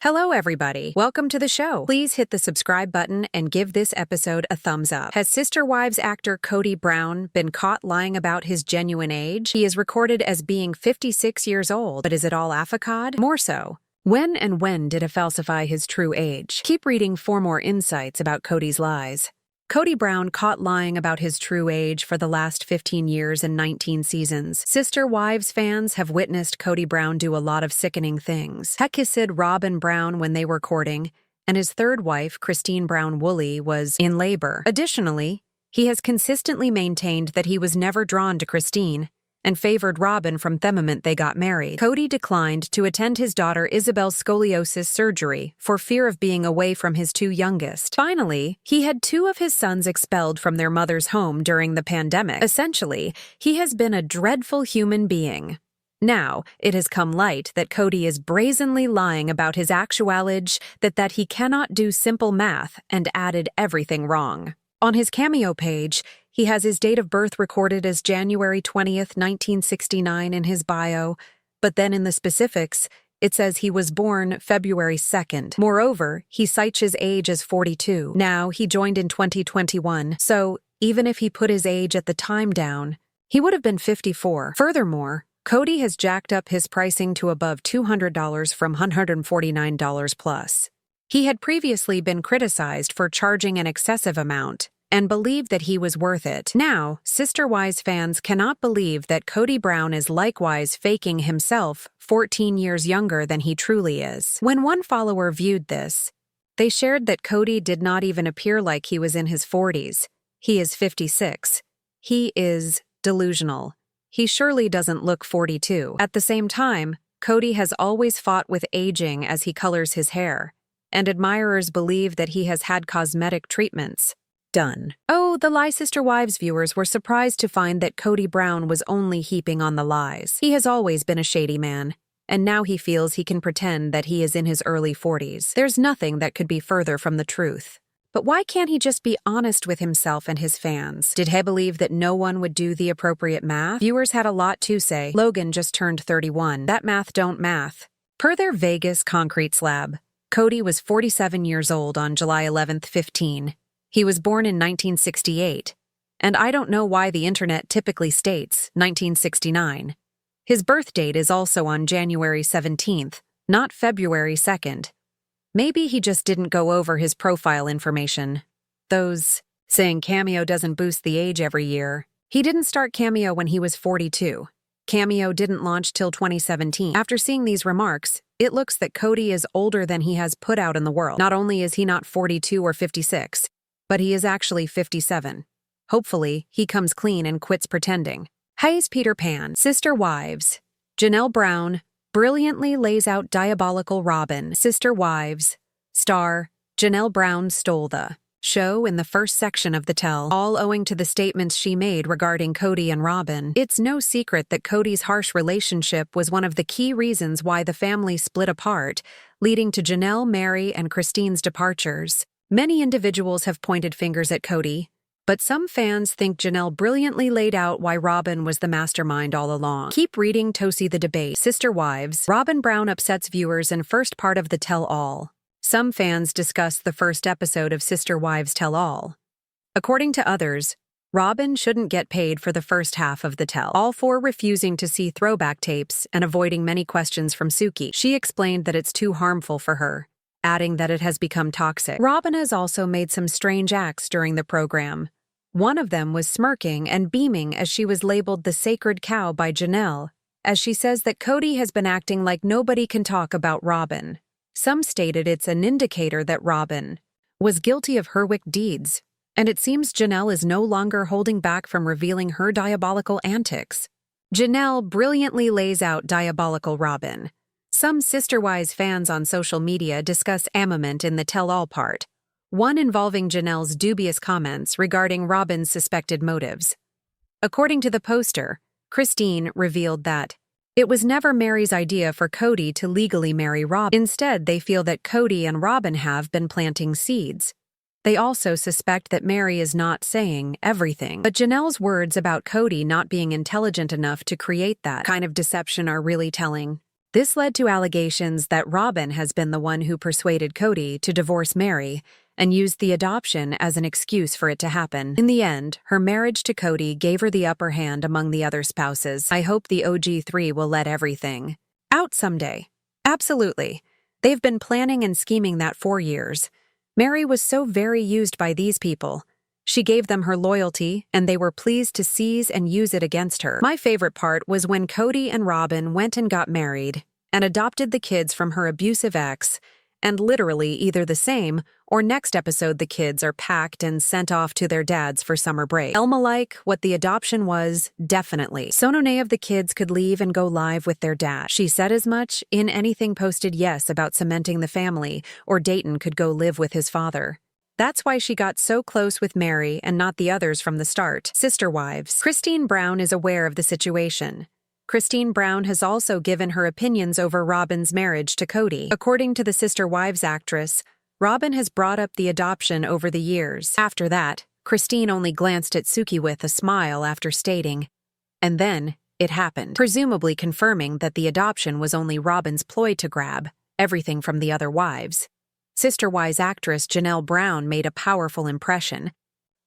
Hello, everybody. Welcome to the show. Please hit the subscribe button and give this episode a thumbs up. Has Sister Wives actor Kody Brown been caught lying about his genuine age? He is recorded as being 56 years old, but is it all afacade? More so. When did he falsify his true age? Keep reading for more insights about Kody's lies. Kody Brown caught lying about his true age for the last 15 years and 19 seasons. Sister Wives fans have witnessed Kody Brown do a lot of sickening things. He kissed Robyn Brown when they were courting, and his third wife, Christine Brown Woolley, was in labor. Additionally, he has consistently maintained that he was never drawn to Christine and favored Robyn from the moment they got married. Kody declined to attend his daughter Isabel's scoliosis surgery for fear of being away from his two youngest. Finally, he had two of his sons expelled from their mother's home during the pandemic. Essentially, he has been a dreadful human being. Now, it has come light that Kody is brazenly lying about his actual age, that he cannot do simple math and added everything wrong. On his Cameo page, he has his date of birth recorded as January 20th, 1969 in his bio, but then in the specifics, it says he was born February 2nd. Moreover, he cites his age as 42. Now, he joined in 2021, so even if he put his age at the time down, he would have been 54. Furthermore, Kody has jacked up his pricing to above $200 from $149 plus. He had previously been criticized for charging an excessive amount and believed that he was worth it. Now, Sister Wives fans cannot believe that Kody Brown is likewise faking himself 14 years younger than he truly is. When one follower viewed this, they shared that Kody did not even appear like he was in his 40s. He is 56. He is delusional. He surely doesn't look 42. At the same time, Kody has always fought with aging as he colors his hair, and admirers believe that he has had cosmetic treatments done. Oh, the Lie Sister Wives viewers were surprised to find that Kody Brown was only heaping on the lies. He has always been a shady man, and now he feels he can pretend that he is in his early 40s. There's nothing that could be further from the truth. But why can't he just be honest with himself and his fans? Did he believe that no one would do the appropriate math? Viewers had a lot to say. Logan just turned 31. That math don't math. Per their Vegas concrete slab, Kody was 47 years old on July 11th, 15. He was born in 1968, and I don't know why the internet typically states 1969. His birth date is also on January 17th, not February 2nd. Maybe he just didn't go over his profile information. Those saying Cameo doesn't boost the age every year. He didn't start Cameo when he was 42. Cameo didn't launch till 2017. After seeing these remarks, it looks that Kody is older than he has put out in the world. Not only is he not 42 or 56, but he is actually 57. Hopefully, he comes clean and quits pretending. Hayes Peter Pan, Sister Wives. Janelle Brown brilliantly lays out diabolical Robyn. Sister Wives. Star Janelle Brown stole the show in the first section of the tell, all owing to the statements she made regarding Kody and Robyn. It's no secret that Kody's harsh relationship was one of the key reasons why the family split apart, leading to Janelle, Meri, and Christine's departures. Many individuals have pointed fingers at Kody, but some fans think Janelle brilliantly laid out why Robyn was the mastermind all along. Keep reading to see the debate. Sister Wives. Robyn Brown upsets viewers in first part of the tell-all. Some fans discuss the first episode of Sister Wives Tell-All. According to others, Robyn shouldn't get paid for the first half of the tell, all for refusing to see throwback tapes and avoiding many questions from Suki. She explained that it's too harmful for her, adding that it has become toxic. Robyn has also made some strange acts during the program. One of them was smirking and beaming as she was labeled the sacred cow by Janelle, as she says that Kody has been acting like nobody can talk about Robyn. Some stated it's an indicator that Robyn was guilty of heroic deeds, and it seems Janelle is no longer holding back from revealing her diabolical antics. Janelle brilliantly lays out diabolical Robyn. Some Sister Wives fans on social media discuss armament in the tell-all part, one involving Janelle's dubious comments regarding Robyn's suspected motives. According to the poster, Christine revealed that it was never Meri's idea for Kody to legally marry Robyn. Instead, they feel that Kody and Robyn have been planting seeds. They also suspect that Meri is not saying everything. But Janelle's words about Kody not being intelligent enough to create that kind of deception are really telling. This led to allegations that Robyn has been the one who persuaded Kody to divorce Meri and used the adoption as an excuse for it to happen. In the end, her marriage to Kody gave her the upper hand among the other spouses. I hope the OG3 will let everything out someday. Absolutely. They've been planning and scheming that for years. Meri was so very used by these people. She gave them her loyalty, and they were pleased to seize and use it against her. My favorite part was when Kody and Robyn went and got married and adopted the kids from her abusive ex, and literally either the same or next episode the kids are packed and sent off to their dads for summer break. Elma-like what the adoption was, definitely. So none of the kids could leave and go live with their dad. She said as much in anything posted yes about cementing the family, or Dayton could go live with his father. That's why she got so close with Meri and not the others from the start. Sister Wives. Kody Brown is aware of the situation. Kody Brown has also given her opinions over Robyn's marriage to Kody. According to the Sister Wives actress, Robyn has brought up the adoption over the years. After that, Kody only glanced at Suki with a smile after stating, "And then, it happened," presumably confirming that the adoption was only Robyn's ploy to grab everything from the other wives. Sister Wives actress Meri Brown made a powerful impression.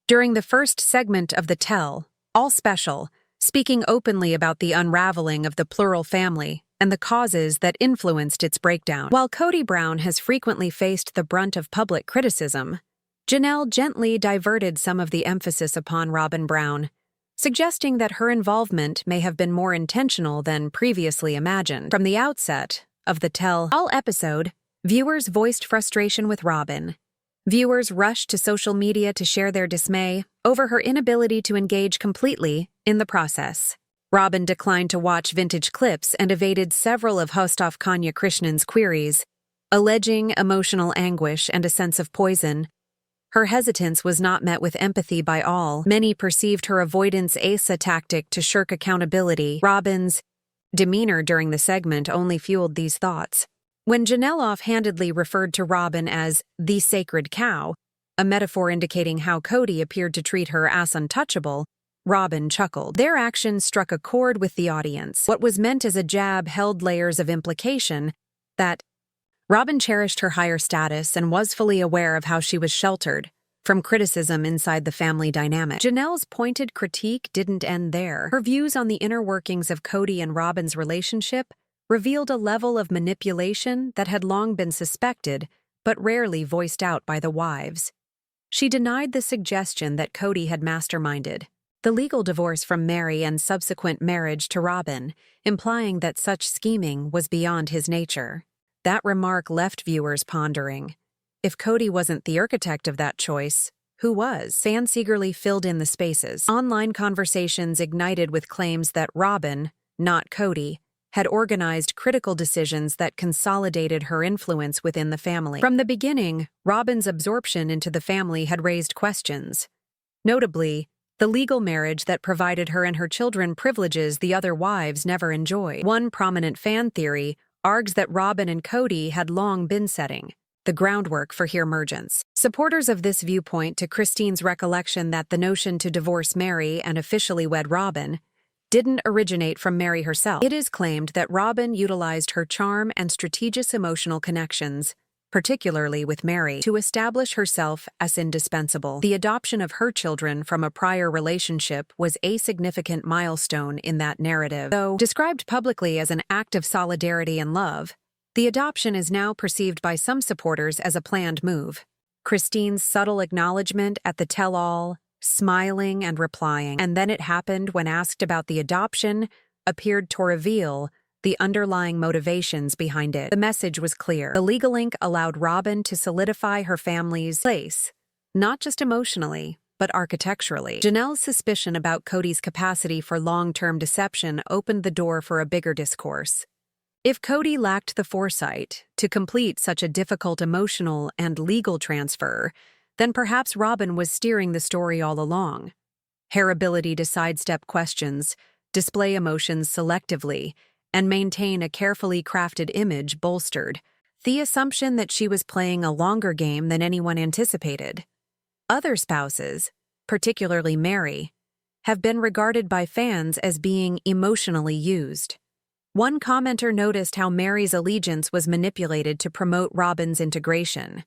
During the first segment of the Tell All Special, speaking openly about the unraveling of the plural family and the causes that influenced its breakdown. While Kody Brown has frequently faced the brunt of public criticism, Meri gently diverted some of the emphasis upon Robyn Brown, suggesting that her involvement may have been more intentional than previously imagined. From the outset of the Tell All episode, viewers voiced frustration with Robyn. Viewers rushed to social media to share their dismay over her inability to engage completely in the process. Robyn declined to watch vintage clips and evaded several of Hostov Kanya Krishnan's queries, alleging emotional anguish and a sense of poison. Her hesitance was not met with empathy by all. Many perceived her avoidance as a tactic to shirk accountability. Robyn's demeanor during the segment only fueled these thoughts. When Janelle offhandedly referred to Robyn as the sacred cow, a metaphor indicating how Kody appeared to treat her as untouchable, Robyn chuckled. Their actions struck a chord with the audience. What was meant as a jab held layers of implication that Robyn cherished her higher status and was fully aware of how she was sheltered from criticism inside the family dynamic. Janelle's pointed critique didn't end there. Her views on the inner workings of Kody and Robyn's relationship revealed a level of manipulation that had long been suspected, but rarely voiced out by the wives. She denied the suggestion that Kody had masterminded the legal divorce from Meri and subsequent marriage to Robyn, implying that such scheming was beyond his nature. That remark left viewers pondering. If Kody wasn't the architect of that choice, who was? Fans eagerly filled in the spaces. Online conversations ignited with claims that Robyn, not Kody, had organized critical decisions that consolidated her influence within the family. From the beginning, Robyn's absorption into the family had raised questions. Notably, the legal marriage that provided her and her children privileges the other wives never enjoyed. One prominent fan theory argues that Robyn and Kody had long been setting the groundwork for her emergence. Supporters of this viewpoint to Kody's recollection that the notion to divorce Meri and officially wed Robyn didn't originate from Meri herself. It is claimed that Robyn utilized her charm and strategic emotional connections, particularly with Meri, to establish herself as indispensable. The adoption of her children from a prior relationship was a significant milestone in that narrative. Though described publicly as an act of solidarity and love, the adoption is now perceived by some supporters as a planned move. Kody's subtle acknowledgement at the tell-all, smiling and replying, and then it happened when asked about the adoption, appeared to reveal the underlying motivations behind it. The message was clear. The legal link allowed Robyn to solidify her family's place, not just emotionally, but architecturally. Janelle's suspicion about Kody's capacity for long-term deception opened the door for a bigger discourse. If Kody lacked the foresight to complete such a difficult emotional and legal transfer, then perhaps Robyn was steering the story all along. Her ability to sidestep questions, display emotions selectively, and maintain a carefully crafted image bolstered the assumption that she was playing a longer game than anyone anticipated. Other spouses, particularly Meri, have been regarded by fans as being emotionally used. One commenter noticed how Meri's allegiance was manipulated to promote Robyn's integration.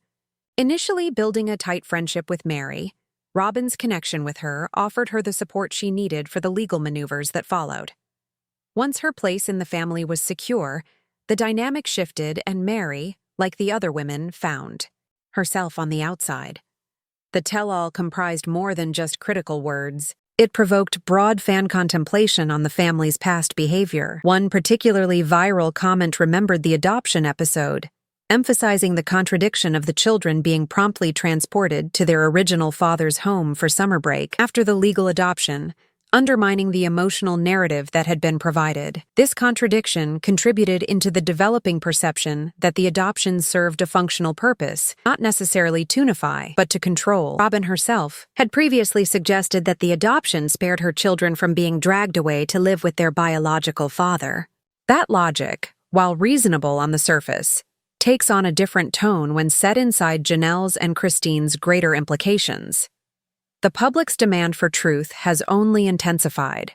Initially building a tight friendship with Meri, Robyn's connection with her offered her the support she needed for the legal maneuvers that followed. Once her place in the family was secure, the dynamic shifted and Meri, like the other women, found herself on the outside. The tell-all comprised more than just critical words. It provoked broad fan contemplation on the family's past behavior. One particularly viral comment remembered the adoption episode, emphasizing the contradiction of the children being promptly transported to their original father's home for summer break after the legal adoption, undermining the emotional narrative that had been provided. This contradiction contributed into the developing perception that the adoption served a functional purpose, not necessarily to unify, but to control. Robyn herself had previously suggested that the adoption spared her children from being dragged away to live with their biological father. That logic, while reasonable on the surface, takes on a different tone when set inside Janelle's and Christine's greater implications. The public's demand for truth has only intensified.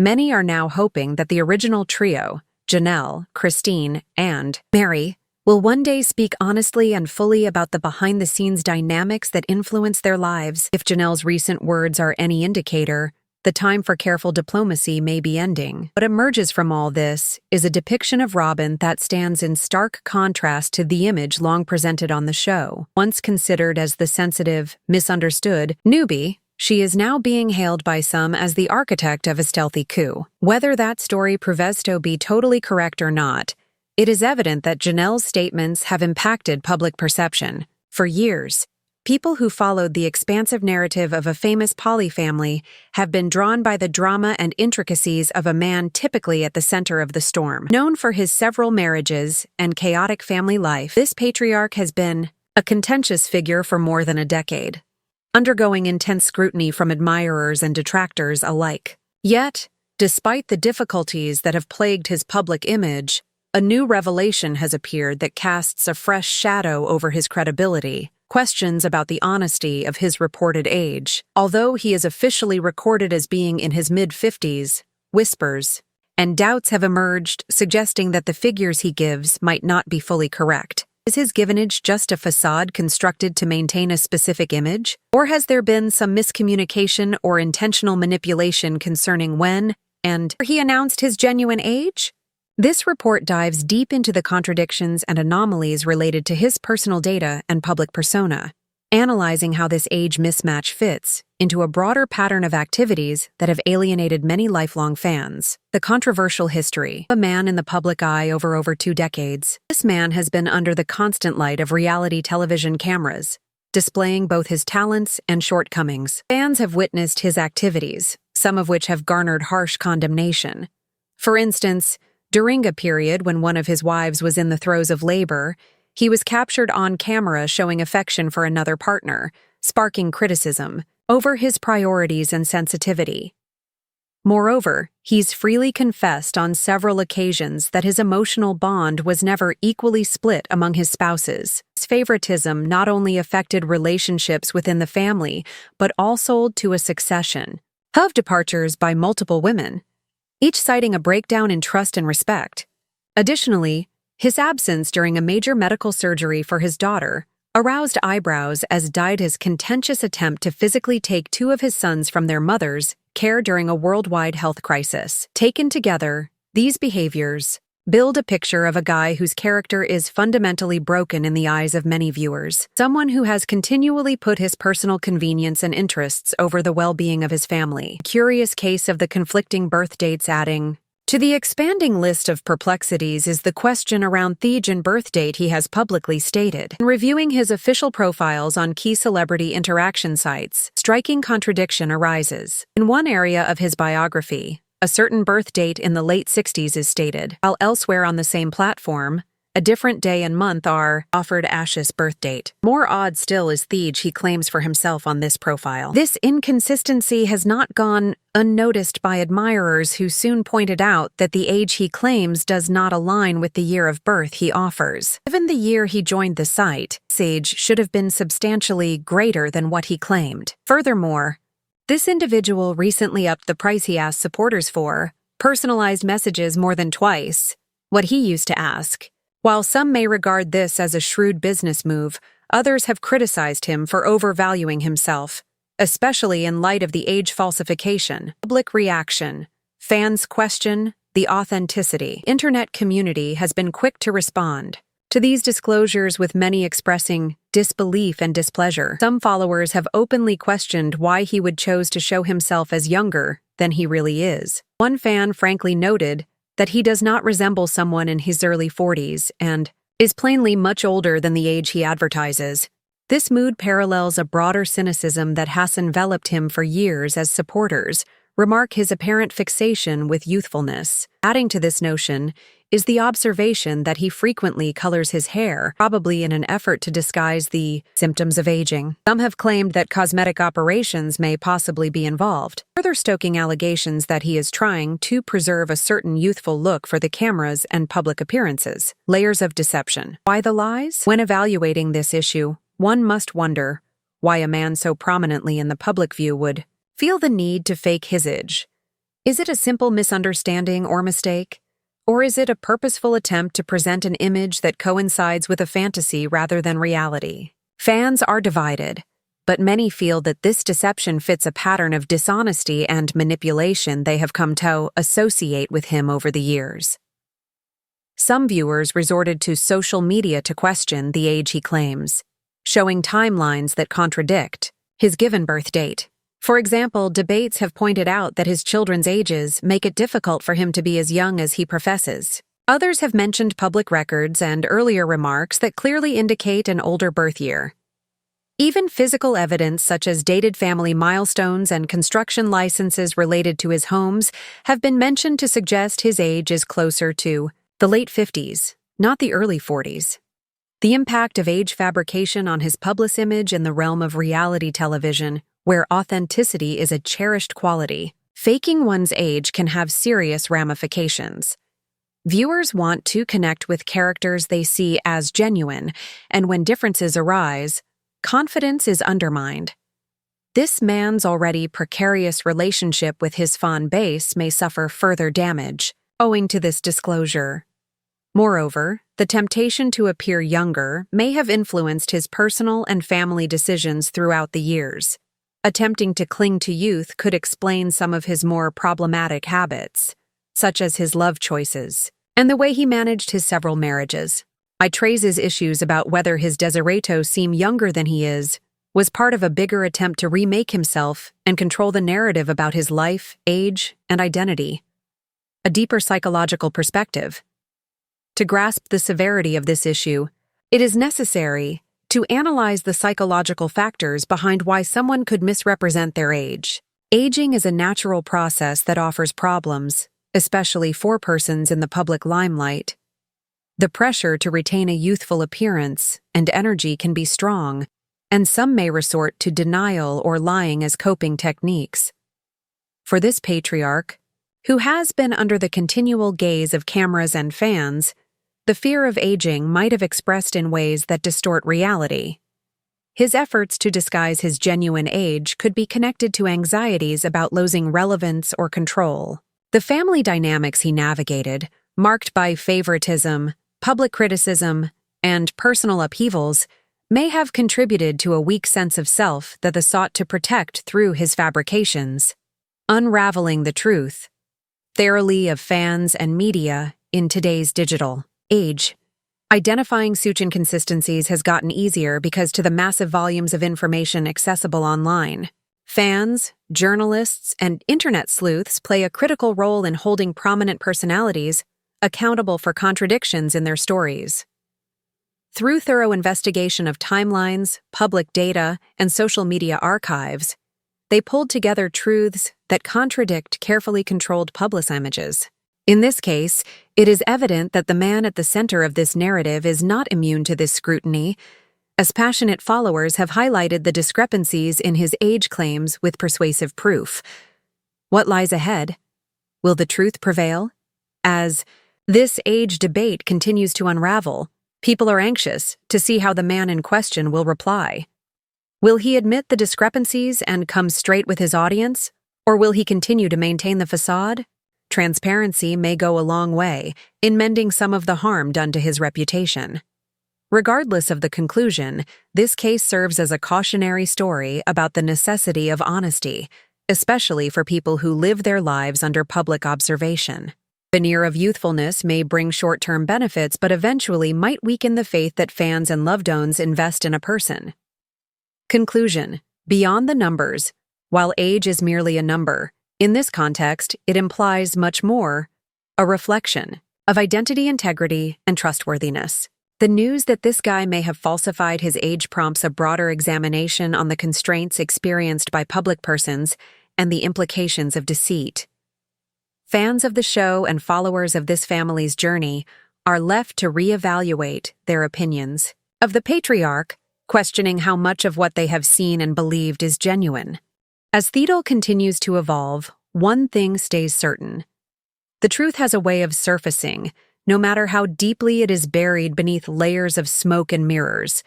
Many are now hoping that the original trio, Janelle, Christine, and Meri, will one day speak honestly and fully about the behind-the-scenes dynamics that influence their lives. If Janelle's recent words are any indicator, the time for careful diplomacy may be ending. What emerges from all this is a depiction of Robyn that stands in stark contrast to the image long presented on the show. Once considered as the sensitive, misunderstood newbie, she is now being hailed by some as the architect of a stealthy coup. Whether that story proves to be totally correct or not, it is evident that Janelle's statements have impacted public perception. For years, people who followed the expansive narrative of a famous poly family have been drawn by the drama and intricacies of a man typically at the center of the storm. Known for his several marriages and chaotic family life, this patriarch has been a contentious figure for more than a decade, undergoing intense scrutiny from admirers and detractors alike. Yet, despite the difficulties that have plagued his public image, a new revelation has appeared that casts a fresh shadow over his credibility. Questions about the honesty of his reported age. Although he is officially recorded as being in his mid-50s, whispers and doubts have emerged suggesting that the figures he gives might not be fully correct. Is his givenage just a facade constructed to maintain a specific image? Or has there been some miscommunication or intentional manipulation concerning when and where he announced his genuine age? This report dives deep into the contradictions and anomalies related to his personal data and public persona, analyzing how this age mismatch fits into a broader pattern of activities that have alienated many lifelong fans. The controversial history. A man in the public eye over 2 decades. This man has been under the constant light of reality television cameras, displaying both his talents and shortcomings. Fans have witnessed his activities, some of which have garnered harsh condemnation. For instance, during a period when one of his wives was in the throes of labor, he was captured on camera showing affection for another partner, sparking criticism over his priorities and sensitivity. Moreover, he's freely confessed on several occasions that his emotional bond was never equally split among his spouses. His favoritism not only affected relationships within the family, but also led to a succession of departures by multiple women, each citing a breakdown in trust and respect. Additionally, his absence during a major medical surgery for his daughter aroused eyebrows as died his contentious attempt to physically take 2 of his sons from their mother's care during a worldwide health crisis. Taken together, these behaviors build a picture of a guy whose character is fundamentally broken in the eyes of many viewers. Someone who has continually put his personal convenience and interests over the well-being of his family. A curious case of the conflicting birth dates adding to the expanding list of perplexities is the question around the age and birth date he has publicly stated. In reviewing his official profiles on key celebrity interaction sites, striking contradiction arises. In one area of his biography, a certain birth date in the late 60s is stated, while elsewhere on the same platform, a different day and month are offered Ash's birth date. More odd still is the age he claims for himself on this profile. This inconsistency has not gone unnoticed by admirers who soon pointed out that the age he claims does not align with the year of birth he offers. Given the year he joined the site, his age should have been substantially greater than what he claimed. Furthermore, this individual recently upped the price he asked supporters for, personalized messages more than twice what he used to ask. While some may regard this as a shrewd business move, others have criticized him for overvaluing himself, especially in light of the age falsification. Public reaction. Fans question the authenticity. Internet community has been quick to respond to these disclosures, with many expressing disbelief and displeasure. Some followers have openly questioned why he would choose to show himself as younger than he really is. One fan frankly noted that he does not resemble someone in his early 40s and is plainly much older than the age he advertises. This mood parallels a broader cynicism that has enveloped him for years as supporters remark his apparent fixation with youthfulness. Adding to this notion is the observation that he frequently colors his hair, probably in an effort to disguise the symptoms of aging. Some have claimed that cosmetic operations may possibly be involved, further stoking allegations that he is trying to preserve a certain youthful look for the cameras and public appearances. Layers of deception. Why the lies? When evaluating this issue, one must wonder why a man so prominently in the public view would feel the need to fake his age. Is it a simple misunderstanding or mistake? Or is it a purposeful attempt to present an image that coincides with a fantasy rather than reality? Fans are divided, but many feel that this deception fits a pattern of dishonesty and manipulation they have come to associate with him over the years. Some viewers resorted to social media to question the age he claims, showing timelines that contradict his given birth date. For example, debates have pointed out that his children's ages make it difficult for him to be as young as he professes. Others have mentioned public records and earlier remarks that clearly indicate an older birth year. Even physical evidence such as dated family milestones and construction licenses related to his homes have been mentioned to suggest his age is closer to the late 50s, not the early 40s. The impact of age fabrication on his public image in the realm of reality television, where authenticity is a cherished quality, faking one's age can have serious ramifications. Viewers want to connect with characters they see as genuine, and when differences arise, confidence is undermined. This man's already precarious relationship with his fan base may suffer further damage, owing to this disclosure. Moreover, the temptation to appear younger may have influenced his personal and family decisions throughout the years. Attempting to cling to youth could explain some of his more problematic habits, such as his love choices, and the way he managed his several marriages. Trace's issues about whether his Desiratos seem younger than he is was part of a bigger attempt to remake himself and control the narrative about his life, age, and identity. A deeper psychological perspective. To grasp the severity of this issue, it is necessary to analyze the psychological factors behind why someone could misrepresent their age. Aging is a natural process that offers problems, especially for persons in the public limelight. The pressure to retain a youthful appearance and energy can be strong, and some may resort to denial or lying as coping techniques. For this patriarch, who has been under the continual gaze of cameras and fans, the fear of aging might have expressed in ways that distort reality. His efforts to disguise his genuine age could be connected to anxieties about losing relevance or control. The family dynamics he navigated, marked by favoritism, public criticism, and personal upheavals, may have contributed to a weak sense of self that he sought to protect through his fabrications. Unraveling the truth. Thoroughly of fans and media in today's digital age. Identifying such inconsistencies has gotten easier because to the massive volumes of information accessible online. Fans, journalists, and internet sleuths play a critical role in holding prominent personalities accountable for contradictions in their stories. Through thorough investigation of timelines, public data, and social media archives, they pulled together truths that contradict carefully controlled public images. In this case, it is evident that the man at the center of this narrative is not immune to this scrutiny, as passionate followers have highlighted the discrepancies in his age claims with persuasive proof. What lies ahead? Will the truth prevail? As this age debate continues to unravel, people are anxious to see how the man in question will reply. Will he admit the discrepancies and come straight with his audience, or will he continue to maintain the facade? Transparency may go a long way in mending some of the harm done to his reputation. Regardless of the conclusion, this case serves as a cautionary story about the necessity of honesty, especially for people who live their lives under public observation. Veneer of youthfulness may bring short-term benefits but eventually might weaken the faith that fans and loved ones invest in a person. Conclusion: beyond the numbers, while age is merely a number, in this context, it implies much more: a reflection of identity, integrity, and trustworthiness. The news that this guy may have falsified his age prompts a broader examination on the constraints experienced by public persons and the implications of deceit. Fans of the show and followers of this family's journey are left to reevaluate their opinions of the patriarch, questioning how much of what they have seen and believed is genuine. As Theodle continues to evolve, one thing stays certain: the truth has a way of surfacing, no matter how deeply it is buried beneath layers of smoke and mirrors.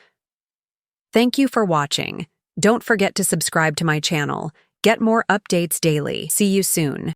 Thank you for watching. Don't forget to subscribe to my channel. Get more updates daily. See you soon.